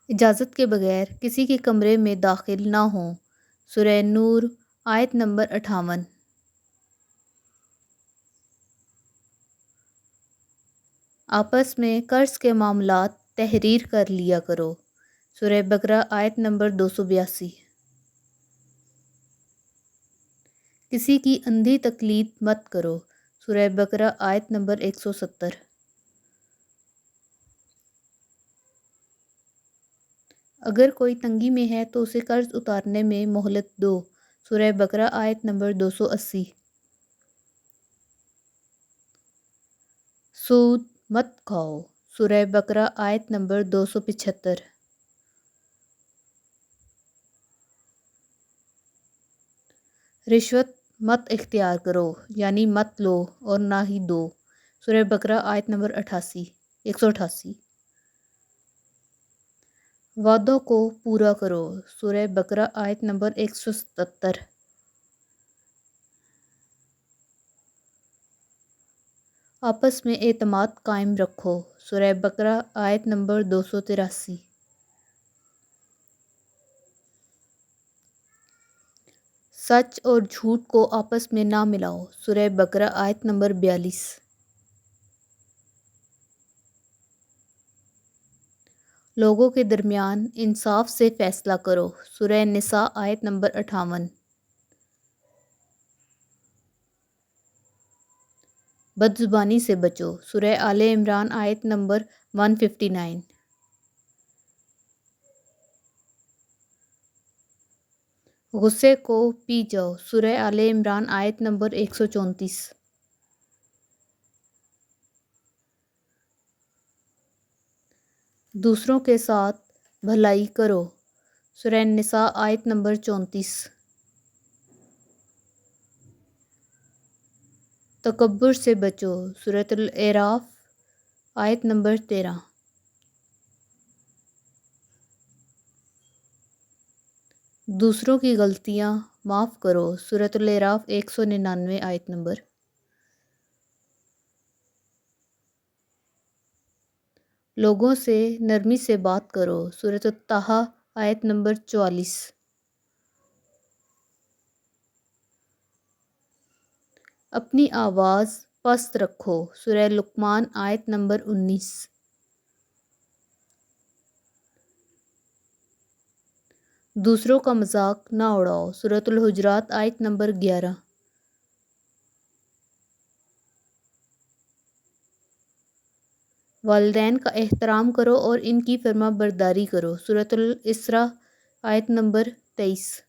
اجازت کے بغیر کسی کے کمرے میں داخل نہ ہوں۔ سورہ نور آیت نمبر 58۔ آپس میں قرض کے معاملات تحریر کر لیا کرو۔ سورہ بقرہ آیت نمبر 282۔ کسی کی اندھی تقلید مت کرو۔ سورہ بقرہ آیت نمبر 170۔ اگر کوئی تنگی میں ہے تو اسے قرض اتارنے میں مہلت دو۔ سورہ بقرہ آیت نمبر 280۔ سود مت کھاؤ۔ سورہ بقرہ آیت نمبر 275۔ رشوت مت اختیار کرو، یعنی مت لو اور نہ ہی دو۔ سورہ بقرہ آیت نمبر 188۔ وعدوں کو پورا کرو۔ سورہ بقرہ آیت نمبر 177۔ آپس میں اعتماد قائم رکھو۔ سورہ بقرہ آیت نمبر 283۔ سچ اور جھوٹ کو آپس میں نہ ملاؤ۔ سورہ بقرہ آیت نمبر 42۔ لوگوں کے درمیان انصاف سے فیصلہ کرو۔ سورہ نساء آیت نمبر 58۔ بد زبانی سے بچو۔ سورہ آل عمران آیت نمبر 159۔ غصے کو پی جاؤ۔ سورہ آل عمران آیت نمبر 134۔ دوسروں کے ساتھ بھلائی کرو۔ سورہ نساء آیت نمبر 34۔ تکبر سے بچو۔ سورۃ الاعراف آیت نمبر 13۔ دوسروں کی غلطیاں معاف کرو۔ سورۃ الاعراف 199 آیت نمبر۔ لوگوں سے نرمی سے بات کرو۔ سورۃ طٰہٰ آیت نمبر 44۔ اپنی آواز پست رکھو۔ سورہ لقمان آیت نمبر 19۔ دوسروں کا مذاق نہ اڑاؤ۔ سورۃ الحجرات آیت نمبر 11۔ والدین کا احترام کرو اور ان کی فرما برداری کرو۔ سورۃ الاسراء آیت نمبر 23۔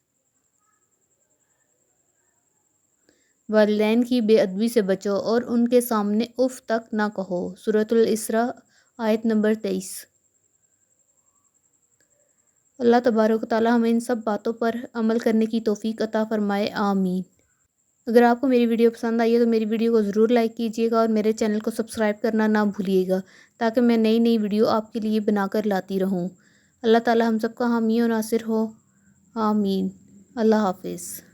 والدین کی بے ادبی سے بچو اور ان کے سامنے اف تک نہ کہو۔ سورۃ الاسراء آیت نمبر 23۔ اللہ تبارک و تعالی ہمیں ان سب باتوں پر عمل کرنے کی توفیق عطا فرمائے، آمین۔ اگر آپ کو میری ویڈیو پسند آئی ہے تو میری ویڈیو کو ضرور لائک کیجیے گا اور میرے چینل کو سبسکرائب کرنا نہ بھولیے گا تاکہ میں نئی ویڈیو آپ کے لیے بنا کر لاتی رہوں۔ اللہ تعالی ہم سب کا حامی و ناصر ہو، آمین۔ اللہ حافظ۔